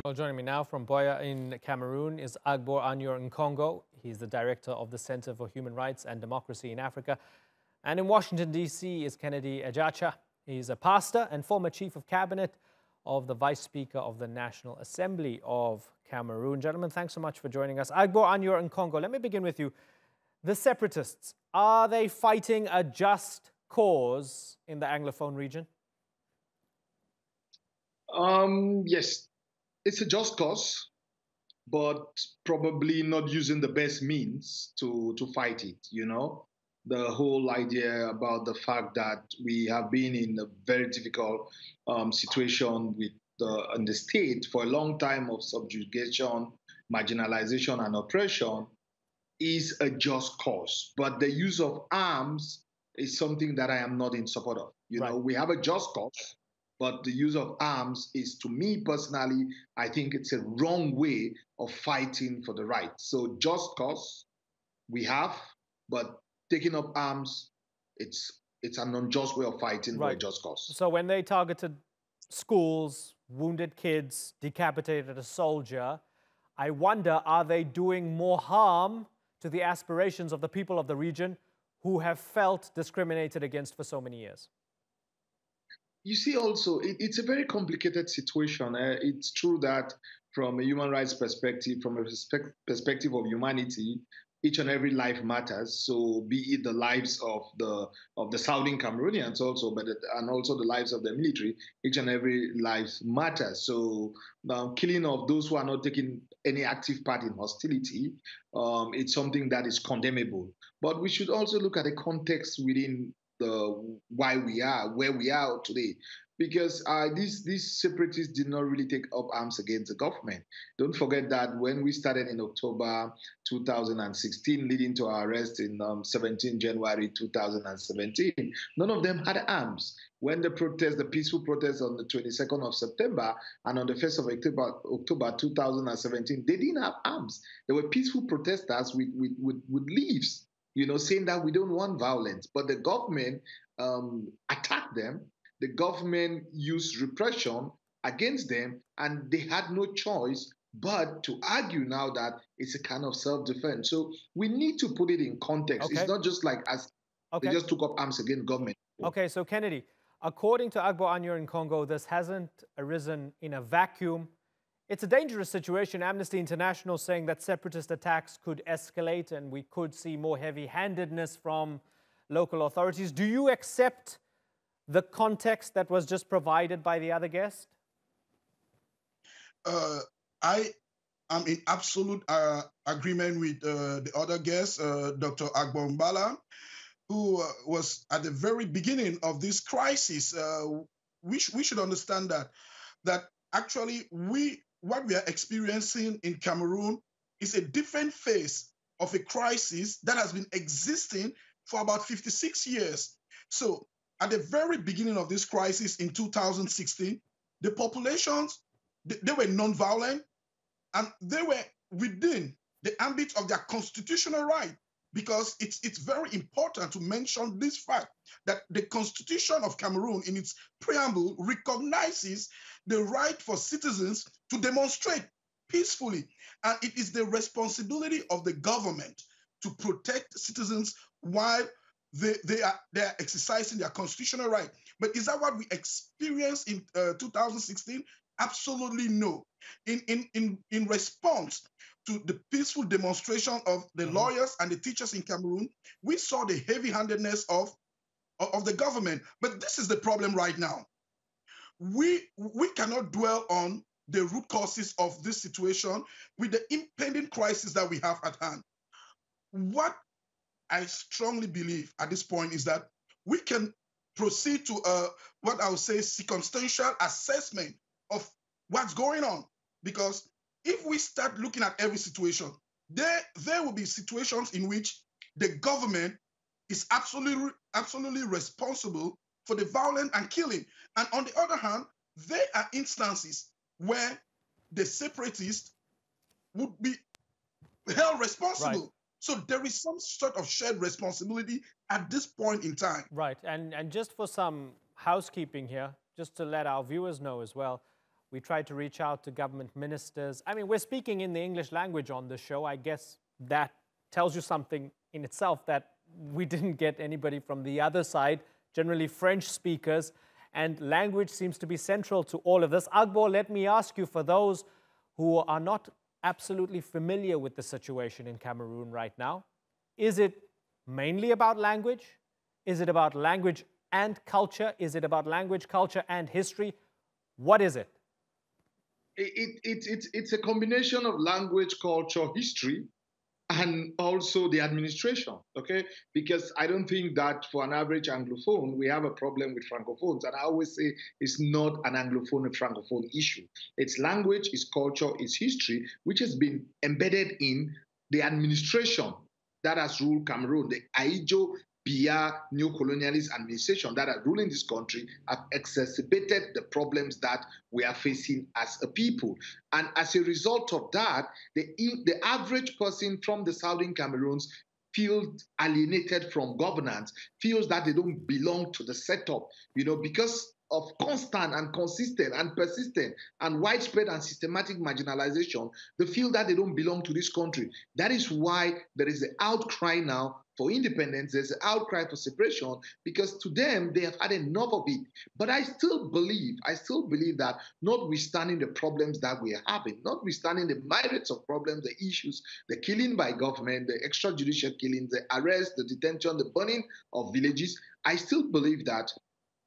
Well, joining me now from Buea in Cameroon is Agbor Anyor Nkongo. He's the director of the Center for Human Rights and Democracy in Africa. And in Washington, D.C. is Kennedy Ajacha. He's a pastor and former chief of cabinet of the vice speaker of the National Assembly of Cameroon. Gentlemen, thanks so much for joining us. Agbor Anyor Nkongo, let me begin with you. The separatists, are they fighting a just cause in the Anglophone region? Yes, it's a just cause, but probably not using the best means to fight it. The whole idea about the fact that we have been in a very difficult situation in the state for a long time of subjugation, marginalization, and oppression is a just cause. But the use of arms is something that I am not in support of. We have a just cause, but the use of arms is, to me personally, I think it's a wrong way of fighting for the right. So just cause we have, but taking up arms, it's an unjust way of fighting for a just cause. So when they targeted schools, wounded kids, decapitated a soldier, I wonder, are they doing more harm to the aspirations of the people of the region who have felt discriminated against for so many years? You see, also, it's a very complicated situation. It's true that from a human rights perspective, from a perspective of humanity, each and every life matters. So be it the lives of the Southern Cameroonians also, and also the lives of the military, each and every life matters. So killing of those who are not taking any active part in hostility, it's something that is condemnable. But we should also look at the context within where we are today, because these separatists did not really take up arms against the government. Don't forget that when we started in October 2016, leading to our arrest in 17 January 2017, none of them had arms. When the peaceful protest on the 22nd of September and on the 1st of October 2017, they didn't have arms. They were peaceful protesters with leaves, saying that we don't want violence. But the government attacked them. The government used repression against them, and they had no choice but to argue now that it's a kind of self-defense. So we need to put it in context. Okay. It's not just like they just took up arms against government. Okay, so Kennedy, according to Agbor Anyor Nkongo, this hasn't arisen in a vacuum. It's a dangerous situation. Amnesty International saying that separatist attacks could escalate and we could see more heavy-handedness from local authorities. Do you accept the context that was just provided by the other guest? I am in absolute agreement with the other guest, Dr. Agbor Mbala, who was at the very beginning of this crisis. We should understand that actually what we are experiencing in Cameroon is a different phase of a crisis that has been existing for about 56 years. So at the very beginning of this crisis in 2016, the populations, they were non-violent and they were within the ambit of their constitutional right, because it's very important to mention this fact that the Constitution of Cameroon in its preamble recognizes the right for citizens to demonstrate peacefully. And it is the responsibility of the government to protect citizens while they are exercising their constitutional right. But is that what we experienced in 2016? Absolutely no. In response to the peaceful demonstration of the lawyers and the teachers in Cameroon, we saw the heavy-handedness of the government. But this is the problem right now. We cannot dwell on the root causes of this situation with the impending crisis that we have at hand. What I strongly believe at this point is that we can proceed to what I would say circumstantial assessment of what's going on. Because if we start looking at every situation, there will be situations in which the government is absolutely responsible for the violence and killing. And on the other hand, there are instances where the separatists would be held responsible. Right. So there is some sort of shared responsibility at this point in time. Right. And just for some housekeeping here, just to let our viewers know as well, We tried to reach out to government ministers. I mean, we're speaking in the English language on the show. I guess that tells you something in itself, that we didn't get anybody from the other side, generally French speakers, and language seems to be central to all of this. Agbo, let me ask you, for those who are not absolutely familiar with the situation in Cameroon right now, is it mainly about language? Is it about language and culture? Is it about language, culture, and history? What is it? It's a combination of language, culture, history, and also the administration, okay? Because I don't think that for an average Anglophone, we have a problem with Francophones. And I always say it's not an Anglophone and Francophone issue. It's language, it's culture, it's history, which has been embedded in the administration that has ruled Cameroon. The Ahidjo Biya neo-colonialist administration that are ruling this country have exacerbated the problems that we are facing as a people. And as a result of that, the average person from the southern Cameroons feels alienated from governance, feels that they don't belong to the setup, because of constant and consistent and persistent and widespread and systematic marginalization. They feel that they don't belong to this country. That is why there is an outcry now for independence. There's an outcry for separation, because to them, they have had enough of it. But I still believe that notwithstanding the problems that we are having, notwithstanding the myriads of problems, the issues, the killing by government, the extrajudicial killings, the arrest, the detention, the burning of villages, I still believe that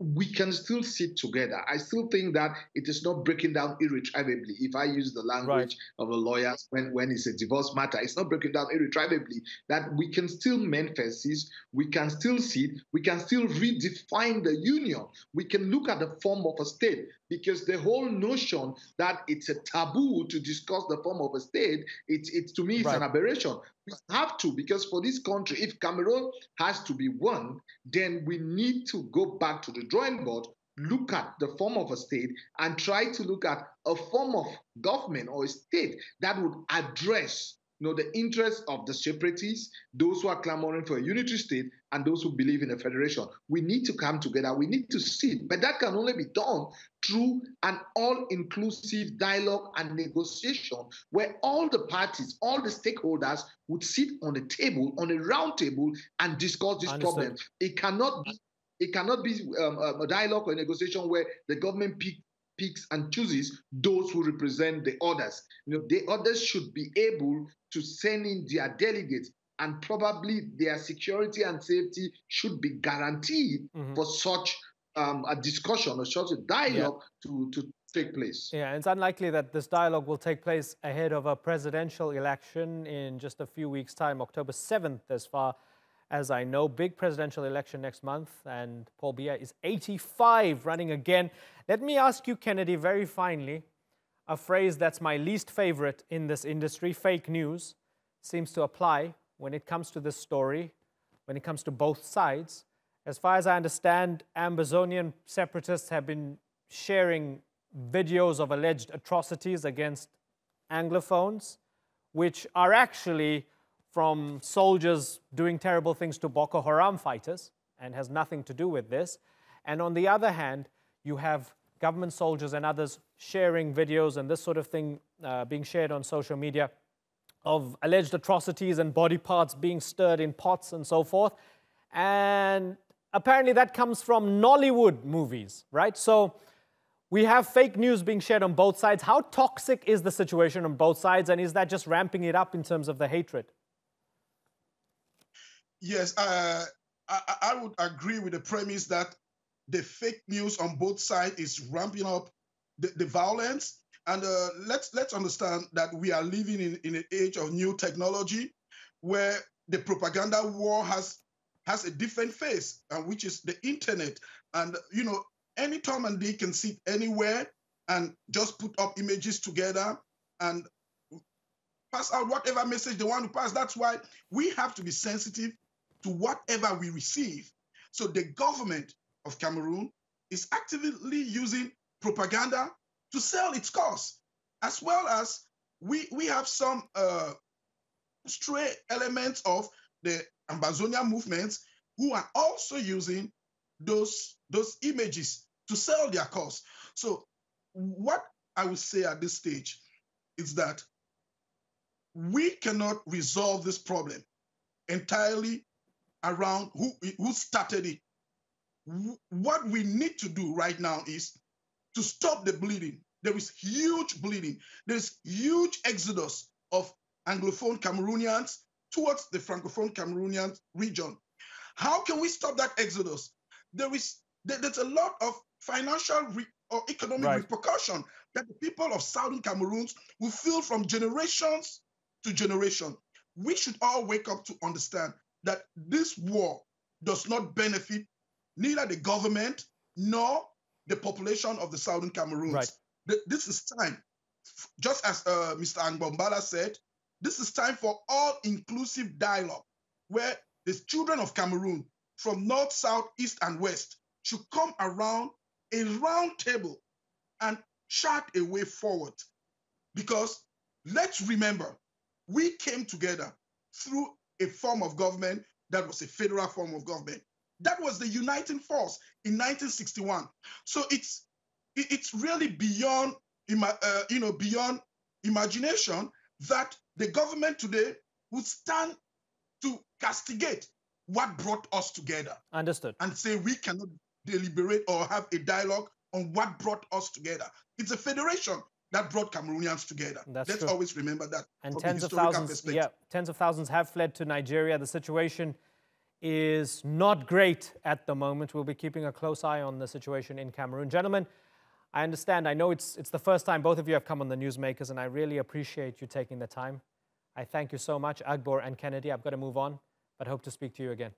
we can still sit together. I still think that it is not breaking down irretrievably. If I use the language of the lawyers when it's a divorce matter, it's not breaking down irretrievably. That we can still mend fences, we can still sit, we can still redefine the union. We can look at the form of a state, because the whole notion that it's a taboo to discuss the form of a state, it's to me, it's an aberration. We have to, because for this country, if Cameroon has to be one, then we need to go back to the drawing board, look at the form of a state, and try to look at a form of government or a state that would address the interests of the separatists, those who are clamoring for a unitary state, and those who believe in a federation. We need to come together. We need to sit. But that can only be done through an all-inclusive dialogue and negotiation where all the parties, all the stakeholders would sit on the table, on a round table, and discuss this problem. It cannot be a dialogue or a negotiation where the government picks and chooses those who represent the others. The others should be able to send in their delegates, and probably their security and safety should be guaranteed for such a discussion or such a dialogue to take place. Yeah, it's unlikely that this dialogue will take place ahead of a presidential election in just a few weeks' time, October 7th, as far as I know. Big presidential election next month, and Paul Biya is 85, running again. Let me ask you, Kennedy, very finally, a phrase that's my least favorite in this industry, fake news, seems to apply when it comes to this story, when it comes to both sides. As far as I understand, Ambazonian separatists have been sharing videos of alleged atrocities against Anglophones, which are actually from soldiers doing terrible things to Boko Haram fighters, and has nothing to do with this. And on the other hand, you have government soldiers and others sharing videos and this sort of thing being shared on social media of alleged atrocities and body parts being stirred in pots and so forth. And apparently that comes from Nollywood movies, right? So we have fake news being shared on both sides. How toxic is the situation on both sides, and is that just ramping it up in terms of the hatred? Yes, I would agree with the premise that the fake news on both sides is ramping up the violence. And let's understand that we are living in an age of new technology where the propaganda war has a different face, which is the internet. And, any Tom and Dick can sit anywhere and just put up images together and pass out whatever message they want to pass. That's why we have to be sensitive to whatever we receive. So the government of Cameroon is actively using propaganda to sell its cause, as well as we have some stray elements of the Ambazonian movements who are also using those images to sell their cause. So what I would say at this stage is that we cannot resolve this problem entirely around who started it. What we need to do right now is to stop the bleeding. There is huge bleeding. There is huge exodus of Anglophone Cameroonians towards the Francophone Cameroonian region. How can we stop that exodus? There's a lot of financial or economic repercussion that the people of Southern Cameroon will feel from generations to generation. We should all wake up to understand that this war does not benefit neither the government nor the population of the Southern Cameroons. Right. This is time, just as Mr. Agbombala said, this is time for all-inclusive dialogue where the children of Cameroon from north, south, east, and west should come around a round table and chart a way forward. Because let's remember, we came together through a form of government that was a federal form of government. That was the uniting force in 1961. So it's really beyond beyond imagination that the government today would stand to castigate what brought us together. Understood. And say we cannot deliberate or have a dialogue on what brought us together. It's a federation that brought Cameroonians together. Let's always remember that. And tens of thousands have fled to Nigeria. The situation is not great at the moment. We'll be keeping a close eye on the situation in Cameroon. Gentlemen, I understand. I know it's the first time both of you have come on the Newsmakers, and I really appreciate you taking the time. I thank you so much, Agbor and Kennedy. I've got to move on, but hope to speak to you again.